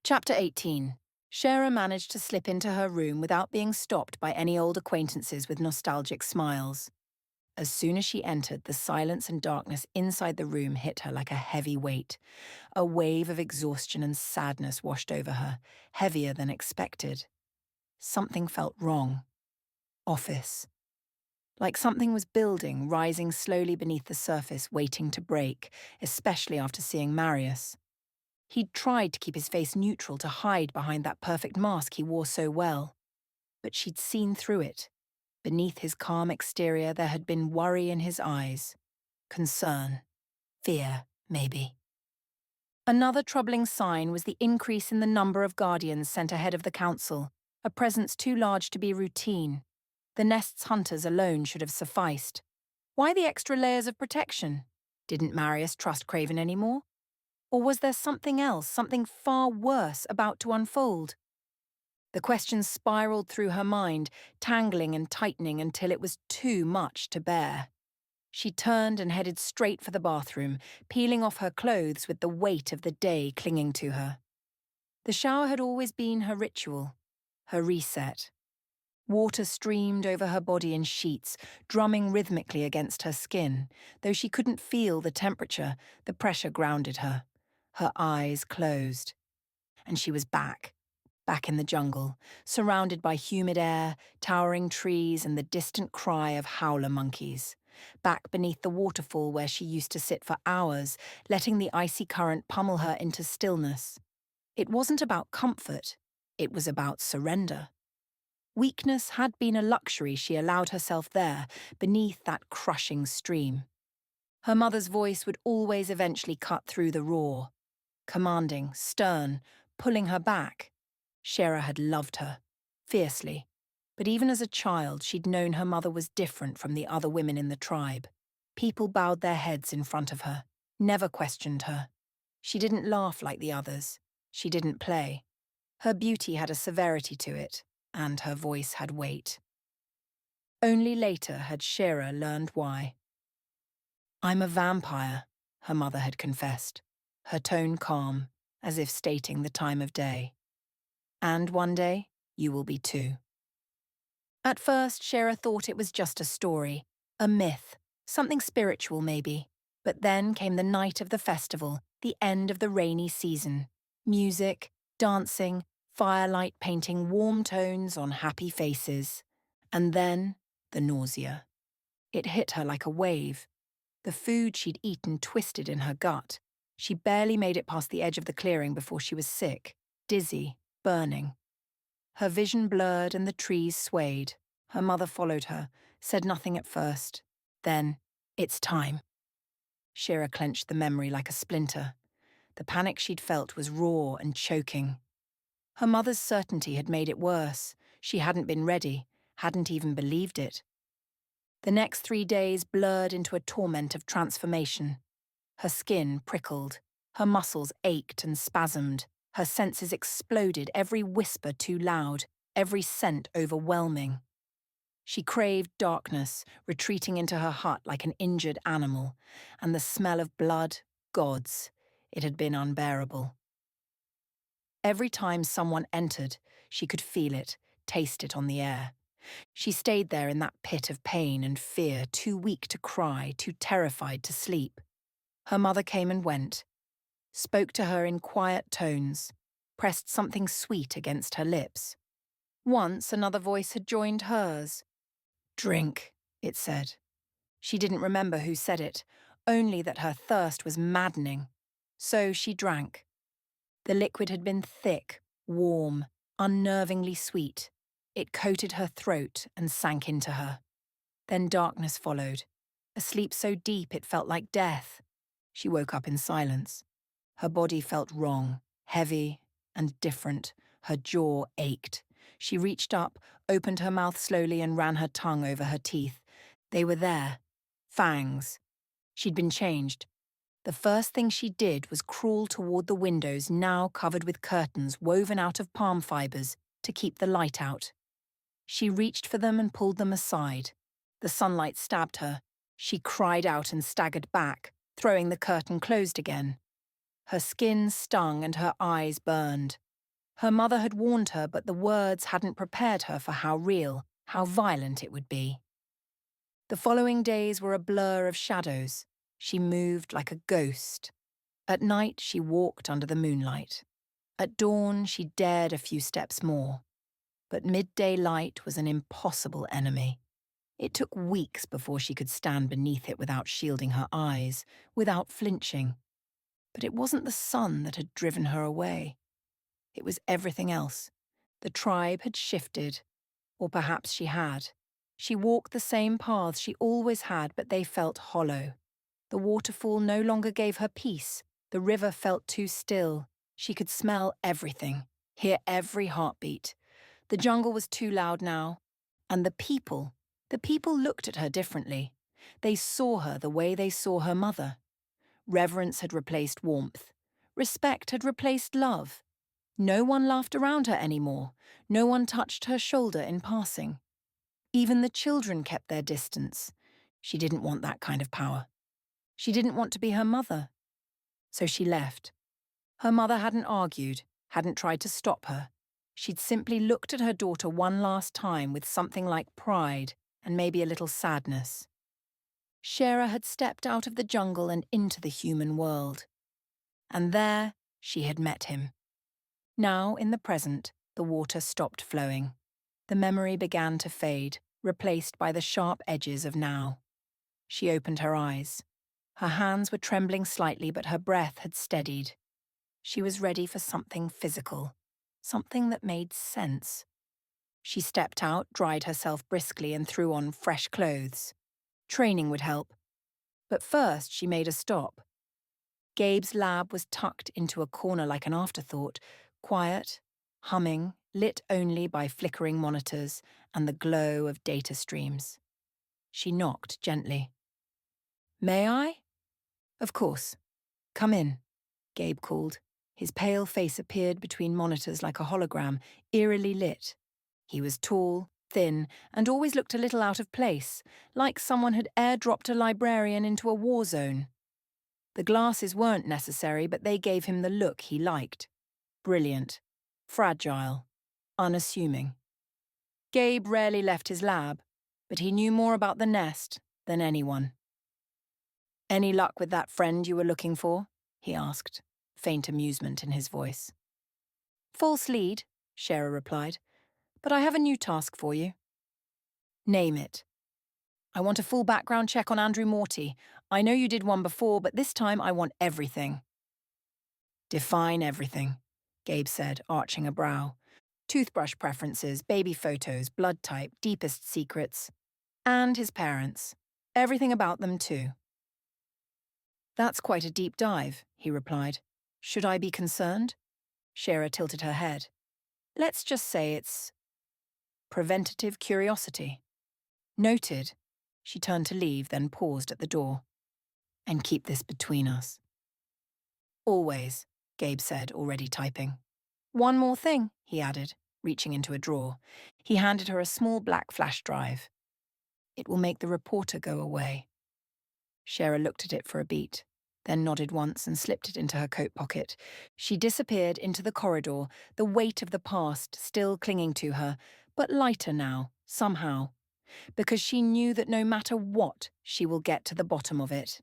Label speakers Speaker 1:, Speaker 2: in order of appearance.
Speaker 1: Chapter 18. Shara managed to slip into her room without being stopped by any old acquaintances with nostalgic smiles. As soon as she entered, the silence and darkness inside the room hit her like a heavy weight. A wave of exhaustion and sadness washed over her, heavier than expected. Something felt wrong. Office. Like something was building, rising slowly beneath the surface, waiting to break, especially after seeing Marius. He'd tried to keep his face neutral to hide behind that perfect mask he wore so well. But she'd seen through it. Beneath his calm exterior, there had been worry in his eyes. Concern. Fear, maybe. Another troubling sign was the increase in the number of guardians sent ahead of the council, a presence too large to be routine. The nest's hunters alone should have sufficed. Why the extra layers of protection? Didn't Marius trust Craven anymore? Or was there something else, something far worse, about to unfold? The questions spiraled through her mind, tangling and tightening until it was too much to bear. She turned and headed straight for the bathroom, peeling off her clothes with the weight of the day clinging to her. The shower had always been her ritual, her reset. Water streamed over her body in sheets, drumming rhythmically against her skin. Though she couldn't feel the temperature, the pressure grounded her. Her eyes closed. And she was back in the jungle, surrounded by humid air, towering trees, and the distant cry of howler monkeys. Back beneath the waterfall where she used to sit for hours, letting the icy current pummel her into stillness. It wasn't about comfort, it was about surrender. Weakness had been a luxury she allowed herself there, beneath that crushing stream. Her mother's voice would always eventually cut through the roar. Commanding, stern, pulling her back. Shara had loved her, fiercely, but even as a child she'd known her mother was different from the other women in the tribe. People bowed their heads in front of her, never questioned her. She didn't laugh like the others. She didn't play. Her beauty had a severity to it, and her voice had weight. Only later had Shara learned why. "I'm a vampire," her mother had confessed, her tone calm, as if stating the time of day. "And one day, you will be too." At first, Shara thought it was just a story, a myth, something spiritual maybe. But then came the night of the festival, the end of the rainy season. Music, dancing, firelight painting warm tones on happy faces. And then, the nausea. It hit her like a wave. The food she'd eaten twisted in her gut. She barely made it past the edge of the clearing before she was sick, dizzy, burning. Her vision blurred and the trees swayed. Her mother followed her, said nothing at first. Then, "It's time." Shira clenched the memory like a splinter. The panic she'd felt was raw and choking. Her mother's certainty had made it worse. She hadn't been ready, hadn't even believed it. The next 3 days blurred into a torment of transformation. Her skin prickled, her muscles ached and spasmed, her senses exploded, every whisper too loud, every scent overwhelming. She craved darkness, retreating into her hut like an injured animal, and the smell of blood, gods, it had been unbearable. Every time someone entered, she could feel it, taste it on the air. She stayed there in that pit of pain and fear, too weak to cry, too terrified to sleep. Her mother came and went, spoke to her in quiet tones, pressed something sweet against her lips. Once another voice had joined hers. "Drink," it said. She didn't remember who said it, only that her thirst was maddening. So she drank. The liquid had been thick, warm, unnervingly sweet. It coated her throat and sank into her. Then darkness followed, a sleep so deep it felt like death. She woke up in silence. Her body felt wrong, heavy and different. Her jaw ached. She reached up, opened her mouth slowly and ran her tongue over her teeth. They were there. Fangs. She'd been changed. The first thing she did was crawl toward the windows now covered with curtains woven out of palm fibers to keep the light out. She reached for them and pulled them aside. The sunlight stabbed her. She cried out and staggered back, throwing the curtain closed again. Her skin stung and her eyes burned. Her mother had warned her, but the words hadn't prepared her for how real, how violent it would be. The following days were a blur of shadows. She moved like a ghost. At night, she walked under the moonlight. At dawn, she dared a few steps more. But midday light was an impossible enemy. It took weeks before she could stand beneath it without shielding her eyes, without flinching. But it wasn't the sun that had driven her away. It was everything else. The tribe had shifted, or perhaps she had. She walked the same paths she always had, but they felt hollow. The waterfall no longer gave her peace. The river felt too still. She could smell everything, hear every heartbeat. The jungle was too loud now. And the people looked at her differently. They saw her the way they saw her mother. Reverence had replaced warmth. Respect had replaced love. No one laughed around her anymore. No one touched her shoulder in passing. Even the children kept their distance. She didn't want that kind of power. She didn't want to be her mother. So she left. Her mother hadn't argued, hadn't tried to stop her. She'd simply looked at her daughter one last time with something like pride and maybe a little sadness. Shera had stepped out of the jungle and into the human world. And there she had met him. Now, in the present, the water stopped flowing. The memory began to fade, replaced by the sharp edges of now. She opened her eyes. Her hands were trembling slightly, but her breath had steadied. She was ready for something physical, something that made sense. She stepped out, dried herself briskly, and threw on fresh clothes. Training would help. But first she made a stop. Gabe's lab was tucked into a corner like an afterthought, quiet, humming, lit only by flickering monitors and the glow of data streams. She knocked gently. "May I?" "Of course. Come in," Gabe called. His pale face appeared between monitors like a hologram, eerily lit. He was tall, thin, and always looked a little out of place, like someone had airdropped a librarian into a war zone. The glasses weren't necessary, but they gave him the look he liked. Brilliant, fragile, unassuming. Gabe rarely left his lab, but he knew more about the nest than anyone. "Any luck with that friend you were looking for?" he asked, faint amusement in his voice. "False lead," Shera replied, "but I have a new task for you." "Name it." "I want a full background check on Andrew Morty. I know you did one before, but this time I want everything." "Define everything," Gabe said, arching a brow. "Toothbrush preferences, baby photos, blood type, deepest secrets. And his parents. Everything about them, too." "That's quite a deep dive," he replied. "Should I be concerned?" Shera tilted her head. "Let's just say it's preventative curiosity." "Noted." She turned to leave, then paused at the door. "And keep this between us." "Always," Gabe said, already typing. "One more thing," he added, reaching into a drawer. He handed her a small black flash drive. "It will make the reporter go away." Shera looked at it for a beat, then nodded once and slipped it into her coat pocket. She disappeared into the corridor, the weight of the past still clinging to her, but lighter now, somehow, because she knew that no matter what, she will get to the bottom of it.